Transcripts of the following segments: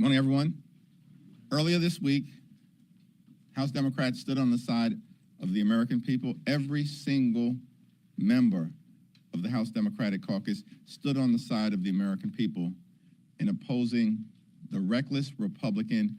Good morning, everyone. Earlier this week, House Democrats stood on the side of the American people. Every single member of the House Democratic Caucus stood on the side of the American people in opposing the reckless Republican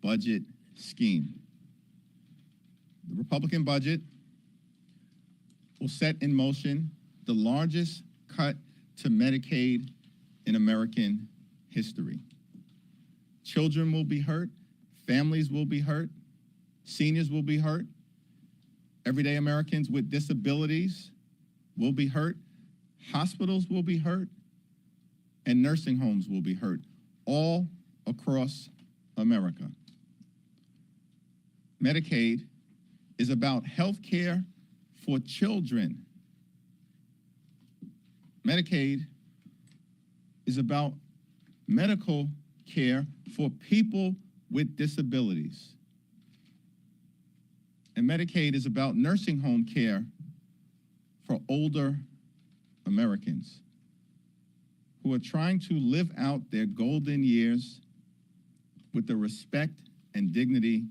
budget scheme. The Republican budget will set in motion the largest cut to Medicaid in American history. Children will be hurt, families will be hurt, seniors will be hurt, everyday Americans with disabilities will be hurt, hospitals will be hurt, and nursing homes will be hurt, all across America. Medicaid is about health care for children. Medicaid is about medical care for people with disabilities. And Medicaid is about nursing home care for older Americans who are trying to live out their golden years with the respect and dignity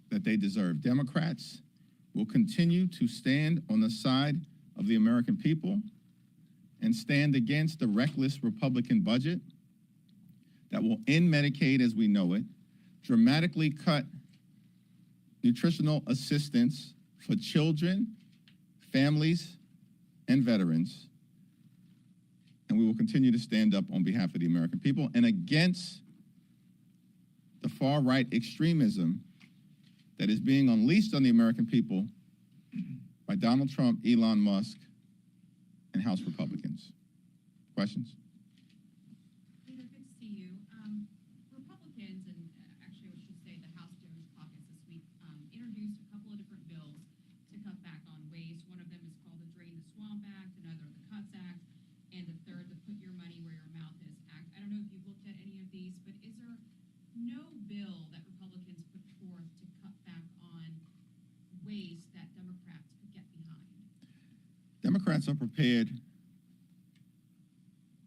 that they deserve. Democrats will continue to stand on the side of the American people and stand against the reckless Republican budget that will end Medicaid as we know it, dramatically cut nutritional assistance for children, families, and veterans. And we will continue to stand up on behalf of the American people and against the far-right extremism that is being unleashed on the American people by Donald Trump, Elon Musk, and House Republicans. Questions? Leader, good to see you. Republicans, and actually I should say the House DOGE caucus this week, introduced a couple of different bills to cut back on waste. One of them is called the Drain the Swamp Act, another the Cuts Act, and the third, the Put Your Money Where Your Mouth Is Act. I don't know if you've looked at any of these, but is there no bill that Republicans put forth to cut back on waste that Democrats could get behind? Democrats are prepared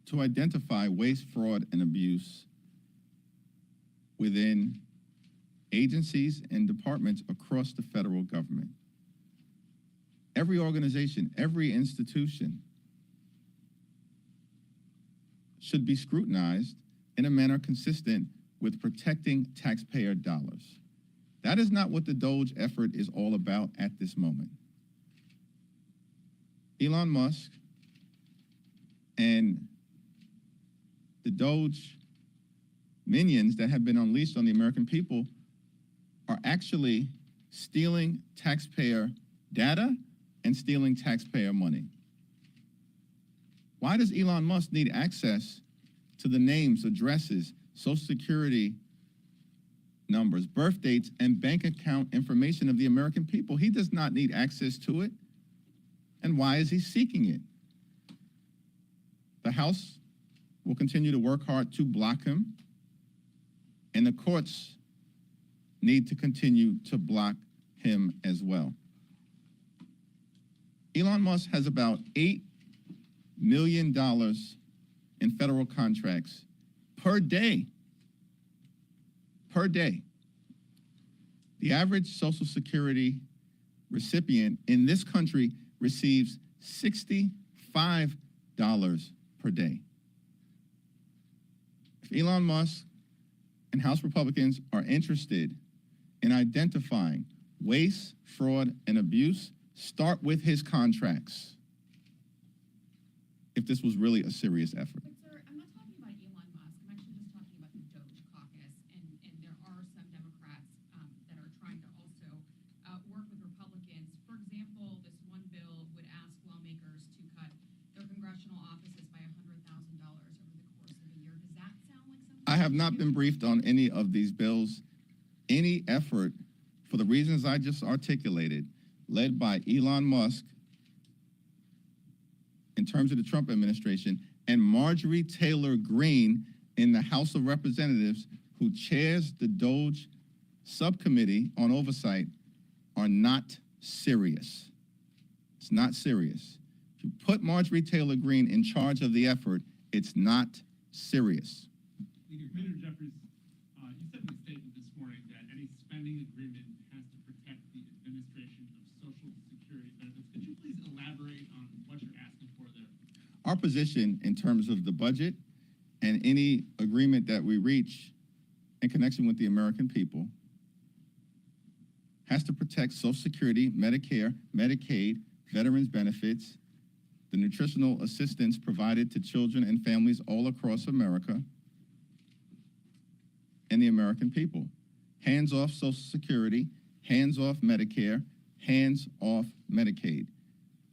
to identify waste, fraud, and abuse within agencies and departments across the federal government. Every organization, every institution should be scrutinized in a manner consistent with protecting taxpayer dollars. That is not what the DOGE effort is all about at this moment. Elon Musk and the DOGE minions that have been unleashed on the American people are actually stealing taxpayer data and stealing taxpayer money. Why does Elon Musk need access to the names, addresses, Social Security numbers, birth dates, and bank account information of the American people? He does not need access to it. And why is he seeking it? The House will continue to work hard to block him, and the courts need to continue to block him as well. Elon Musk has about $8 million in federal contracts per day. Per day. The average Social Security recipient in this country receives $65 per day. If Elon Musk and House Republicans are interested in identifying waste, fraud, and abuse, start with his contracts. If this was really a serious effort. But sir, I'm not talking about Elon Musk. I'm actually just talking about the DOGE caucus, and there are some Democrats that are trying to also work with Republicans. For example, this one bill would ask lawmakers to cut their congressional offices by $100,000 over the course of a year. Does that sound like something? I have not been briefed on any of these bills. Any effort, for the reasons I just articulated, led by Elon Musk in terms of the Trump administration, and Marjorie Taylor Greene in the House of Representatives, who chairs the DOGE subcommittee on oversight, are not serious. It's not serious. If you put Marjorie Taylor Greene in charge of the effort, it's not serious. Leader Jeffries. binding agreement has to protect the administration of Social Security benefits. Could you please elaborate on what you're asking for there? Our position in terms of the budget and any agreement that we reach in connection with the American people has to protect Social Security, Medicare, Medicaid, veterans benefits, the nutritional assistance provided to children and families all across America, and the American people. Hands off Social Security, hands off Medicare, hands off Medicaid.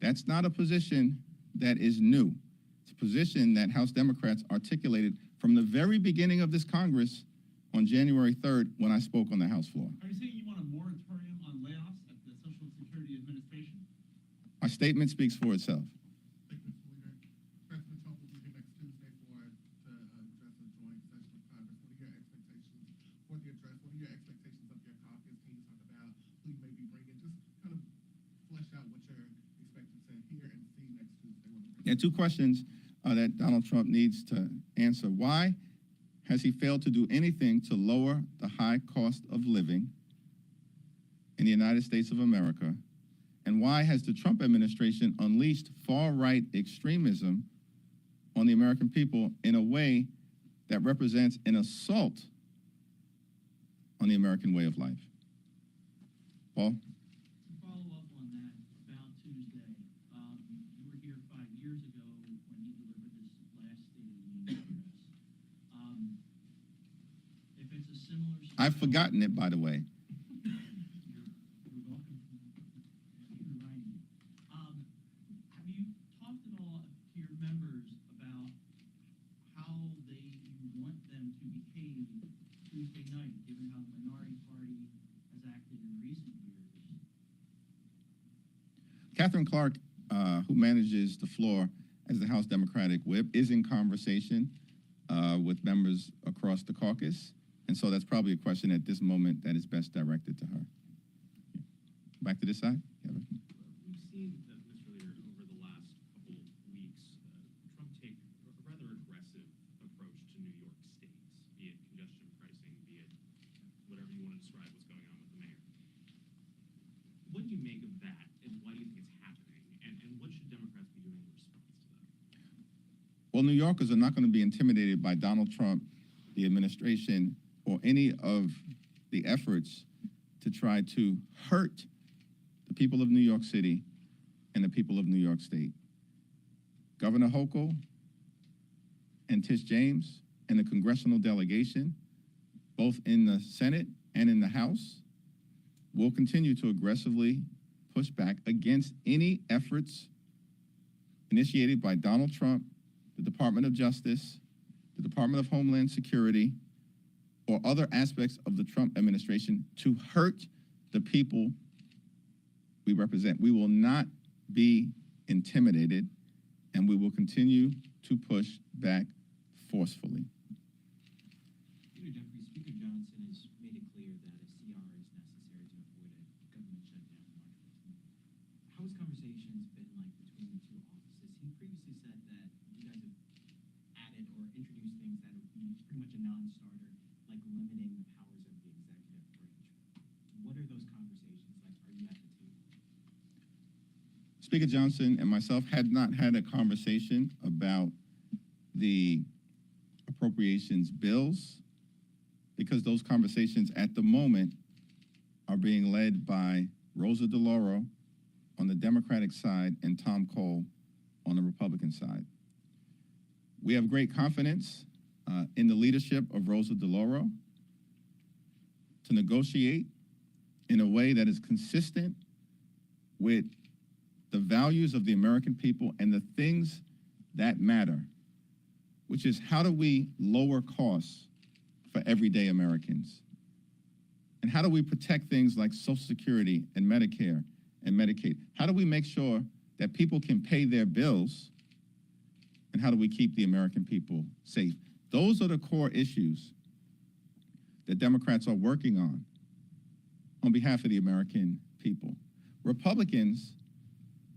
That's not a position that is new. It's a position that House Democrats articulated from the very beginning of this Congress on January 3rd when I spoke on the House floor. Are you saying you want a moratorium on layoffs at the Social Security Administration? My statement speaks for itself. Thank you, Mr. Leader. President Trump will be here next Tuesday to address a joint session of Congress. What are your expectations for the address? What are your expectations of your caucus? Can you talk about who you may be bringing? Just kind of flesh out what you're expecting to hear and see next Tuesday. Yeah, two questions that Donald Trump needs to answer. Why has he failed to do anything to lower the high cost of living in the United States of America? And why has the Trump administration unleashed far-right extremism on the American people in a way that represents an assault on the American way of life? Paul? To follow up on that, about Tuesday, you were here 5 years ago when he delivered this last State of the Union address. If it's a similar... I've forgotten it, by the way. You're welcome to remind me. Have you talked at all to your members about how you want them to behave Tuesday night, given how the minority party has acted in recent years? Catherine Clark, who manages the floor as the House Democratic Whip, is in conversation with members across the caucus. And so that's probably a question at this moment that is best directed to her. Back to this side. Kevin. We've seen that, Mr. Leader, over the last couple of weeks, Trump take a rather aggressive approach to New York State, be it congestion pricing, be it whatever you want to describe what's going on with the mayor. What do you make of that, and why do you think it's happening, and what should Democrats be doing in response to that? Well, New Yorkers are not going to be intimidated by Donald Trump, the administration, or any of the efforts to try to hurt the people of New York City and the people of New York State. Governor Hochul and Tish James and the congressional delegation, both in the Senate and in the House, will continue to aggressively push back against any efforts initiated by Donald Trump, the Department of Justice, the Department of Homeland Security, or other aspects of the Trump administration to hurt the people we represent. We will not be intimidated, and we will continue to push back forcefully. Jeffries, Speaker Johnson has made it clear that a CR is necessary to avoid a government shutdown on March 15th. How has conversations been like between the two offices? He previously said that you guys have added or introduced things that are pretty much a non-starter, like limiting the powers of the executive branch. What are those conversations like? Are you at the table? Speaker Johnson and myself had not had a conversation about the appropriations bills because those conversations at the moment are being led by Rosa DeLauro on the Democratic side and Tom Cole on the Republican side. We have great confidence in the leadership of Rosa DeLauro to negotiate in a way that is consistent with the values of the American people and the things that matter, which is how do we lower costs for everyday Americans? And how do we protect things like Social Security and Medicare and Medicaid? How do we make sure that people can pay their bills? And how do we keep the American people safe? Those are the core issues that Democrats are working on behalf of the American people. Republicans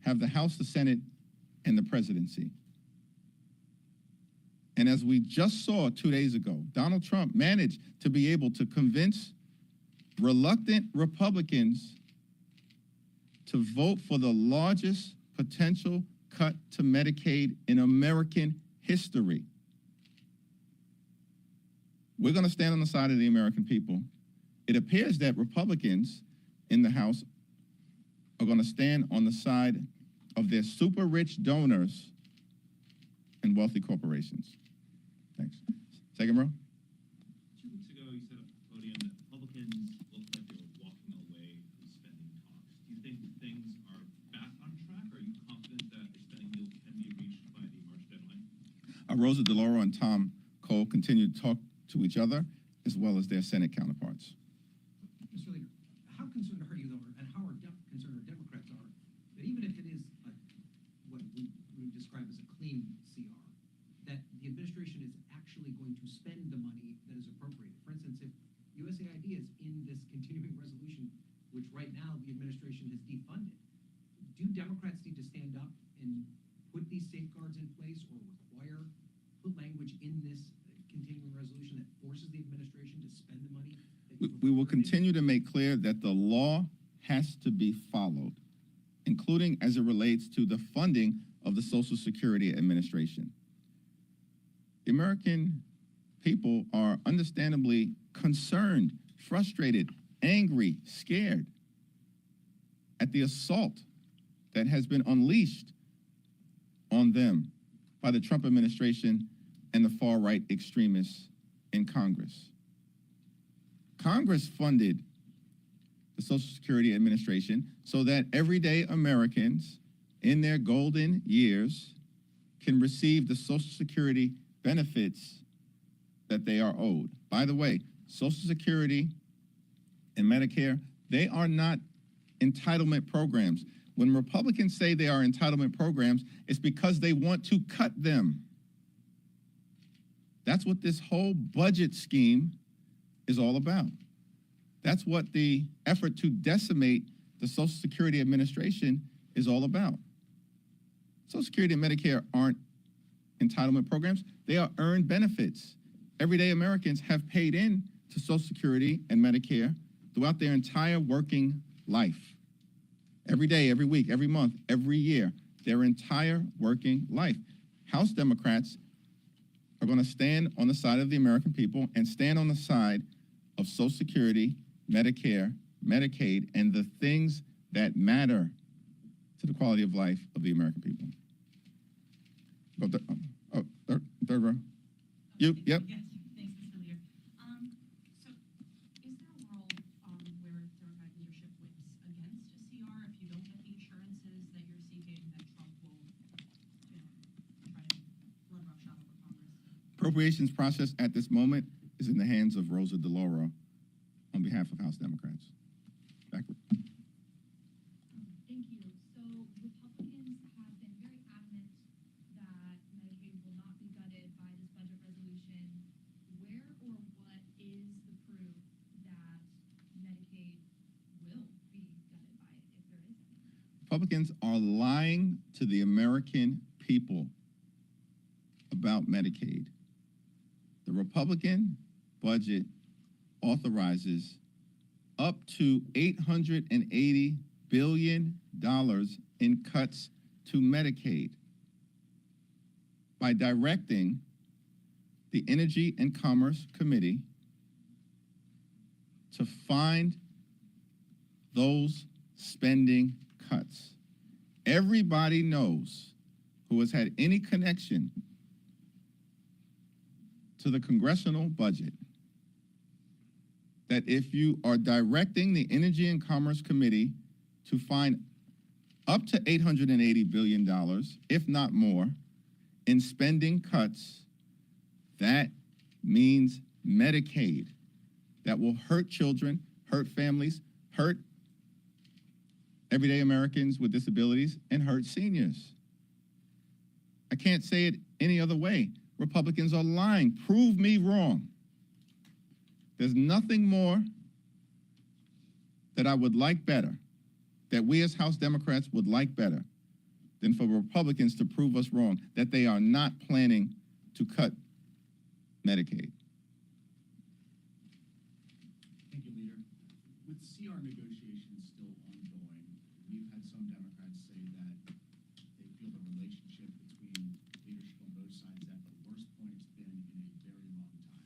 have the House, the Senate, and the presidency. And as we just saw 2 days ago, Donald Trump managed to be able to convince reluctant Republicans to vote for the largest potential cut to Medicaid in American history. We're going to stand on the side of the American people. It appears that Republicans in the House are going to stand on the side of their super rich donors and wealthy corporations. Thanks. Second row. 2 weeks ago, you said at the podium that Republicans looked like they were walking away from spending talks. Do you think things are back on track? Or are you confident that a spending deal can be reached by the March deadline? Rosa DeLauro and Tom Cole continue to talk to each other as well as their Senate counterparts. Mr. Leader, how concerned are you, though, and how concerned our Democrats are, that even if it is what we would describe as a clean CR, that the administration is actually going to spend the money that is appropriated? For instance, if USAID is in this continuing resolution, which right now the administration has defunded, do Democrats need to stand up and put these safeguards in place or put language in this continuing resolution that forces the administration to spend the money? We will continue to make clear that the law has to be followed, including as it relates to the funding of the Social Security Administration. The American people are understandably concerned, frustrated, angry, scared at the assault that has been unleashed on them by the Trump administration and the far-right extremists in Congress. Congress funded the Social Security Administration so that everyday Americans in their golden years can receive the Social Security benefits that they are owed. By the way, Social Security and Medicare, they are not entitlement programs. When Republicans say they are entitlement programs, it's because they want to cut them. That's what this whole budget scheme is all about. That's what the effort to decimate the Social Security Administration is all about. Social Security and Medicare aren't entitlement programs. They are earned benefits. Everyday Americans have paid in to Social Security and Medicare throughout their entire working life. Every day, every week, every month, every year, their entire working life. House Democrats are going to stand on the side of the American people and stand on the side of Social Security, Medicare, Medicaid, and the things that matter to the quality of life of the American people. Third row. You, yep. Yes, thanks, Mr. Leader. So is there a world where Democratic leadership whips against a CR if you don't get the assurances that you're seeking that Trump will, try to run roughshod over Congress? Appropriations process at this moment is in the hands of Rosa DeLauro on behalf of House Democrats. Backward. Thank you. So Republicans have been very adamant that Medicaid will not be gutted by this budget resolution. Where or what is the proof that Medicaid will be gutted by it, if there is any? Republicans are lying to the American people about Medicaid. The Republican budget authorizes up to $880 billion in cuts to Medicaid by directing the Energy and Commerce Committee to find those spending cuts. Everybody knows who has had any connection to the congressional budget that if you are directing the Energy and Commerce Committee to find up to $880 billion, if not more, in spending cuts, that means Medicaid. That will hurt children, hurt families, hurt everyday Americans with disabilities, and hurt seniors. I can't say it any other way. Republicans are lying. Prove me wrong. There's nothing more that I would like better, that we as House Democrats would like better, than for Republicans to prove us wrong, that they are not planning to cut Medicaid. Thank you, Leader. CR negotiations still ongoing. We've had some Democrats say that they feel the relationship between leadership on both sides is at the worst point it's been in a very long time.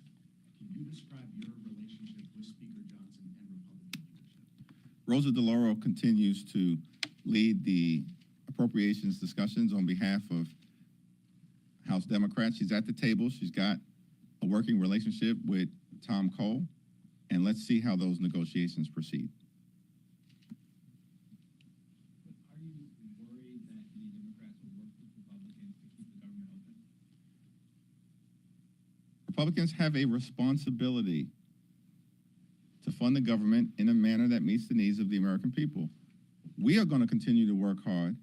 Can you describe your relationship with Speaker Johnson and Republican leadership? Rosa DeLauro continues to lead the appropriations discussions on behalf of House Democrats. She's at the table. She's got a working relationship with Tom Cole, and let's see how those negotiations proceed. Are you worried that any Democrats will work with Republicans to keep the government open? Republicans have a responsibility to fund the government in a manner that meets the needs of the American people. We are going to continue to work hard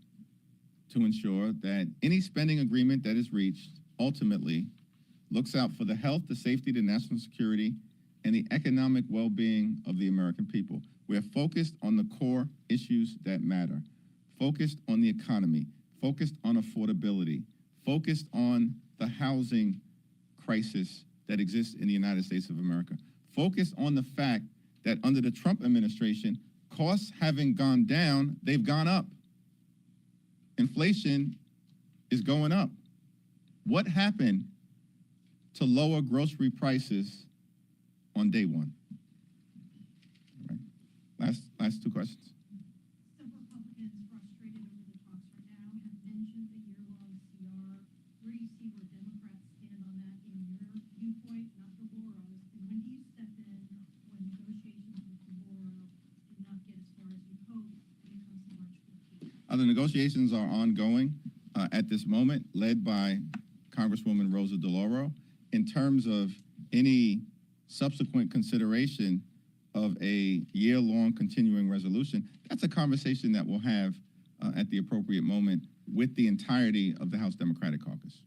to ensure that any spending agreement that is reached ultimately looks out for the health, the safety, the national security, and the economic well-being of the American people. We're focused on the core issues that matter, focused on the economy, focused on affordability, focused on the housing crisis that exists in the United States of America, focused on the fact that under the Trump administration, costs haven't gone down, they've gone up. Inflation is going up. What happened to lower grocery prices on day one? All right. Last two questions. Some Republicans frustrated over the talks right now have mentioned the year-long CR. Where do you see where Democrats stand on that in your viewpoint, not Delauro's? And when do you step in when negotiations with Deloro do not get as far as you hope when it comes to March 14th? The negotiations are ongoing at this moment, led by Congresswoman Rosa DeLauro. In terms of any subsequent consideration of a year-long continuing resolution, that's a conversation that we'll have at the appropriate moment with the entirety of the House Democratic Caucus.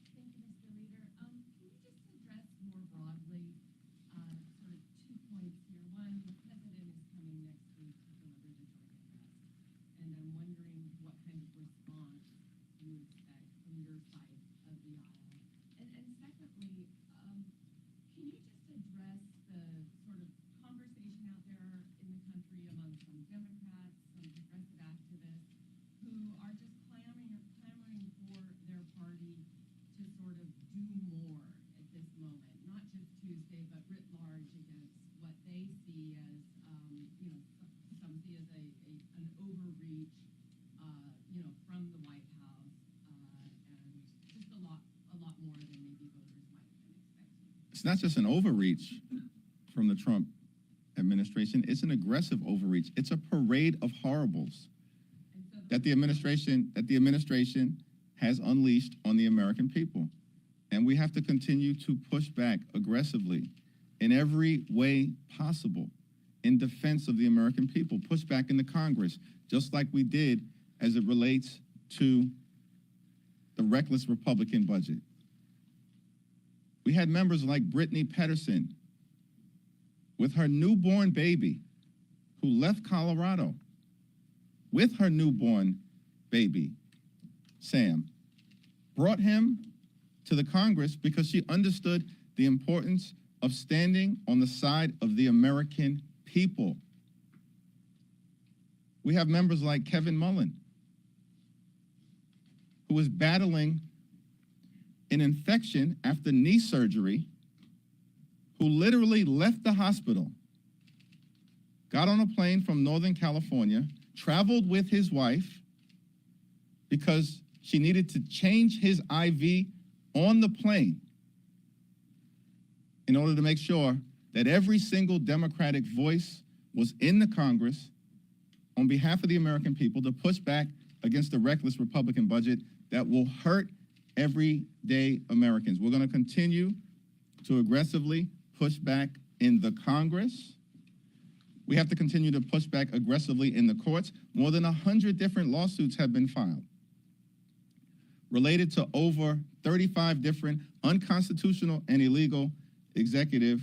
Thank you, Mr. Leader. Can you just address more broadly sort of 2 points here? One, the president is coming next week to deliver the joint address, and I'm wondering what kind of response you expect from your side of the aisle. And secondly, can you just address the sort of conversation out there in the country among some Democrats, some progressive activists, who are just clamoring for their party to sort of do more at this moment, not just Tuesday, but writ large against what they see as, some see as an overreach, from the White House, and just a lot more than maybe voters might have been expecting. It's not just an overreach from the Trump administration, it's an aggressive overreach. It's a parade of horribles that the administration has unleashed on the American people. And we have to continue to push back aggressively in every way possible in defense of the American people, push back in the Congress, just like we did as it relates to the reckless Republican budget. We had members like Brittany Pedersen with her newborn baby who left Colorado with her newborn baby, Sam, brought him to the Congress because she understood the importance of standing on the side of the American people. We have members like Kevin Mullen, who is battling an infection after knee surgery, who literally left the hospital, got on a plane from Northern California, traveled with his wife because she needed to change his IV on the plane in order to make sure that every single Democratic voice was in the Congress on behalf of the American people to push back against the reckless Republican budget that will hurt everyday Americans. We're going to continue to aggressively push back in the Congress. We have to continue to push back aggressively in the courts. More than 100 different lawsuits have been filed related to over 35 different unconstitutional and illegal executive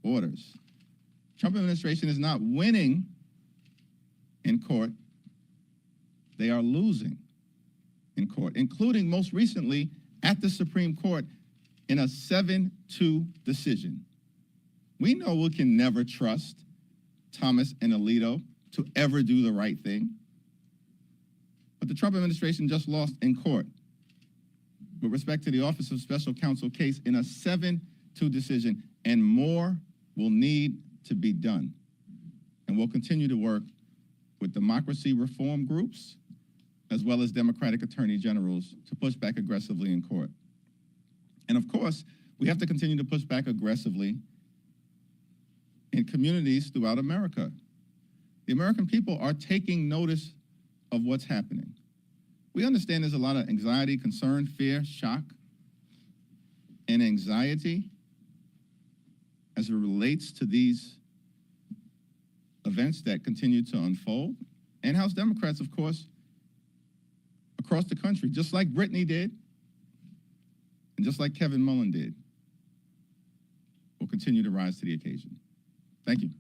orders. Trump administration is not winning in court. They are losing in court, including most recently at the Supreme Court in a 7-2 decision. We know we can never trust Thomas and Alito to ever do the right thing. But the Trump administration just lost in court with respect to the Office of Special Counsel case in a 7-2 decision, and more will need to be done. And we'll continue to work with democracy reform groups as well as Democratic attorney generals to push back aggressively in court. And of course, we have to continue to push back aggressively in communities throughout America. The American people are taking notice of what's happening. We understand there's a lot of anxiety, concern, fear, shock, and anxiety as it relates to these events that continue to unfold. And House Democrats, of course, across the country, just like Brittany did, and just like Kevin Mullen did, will continue to rise to the occasion. Thank you.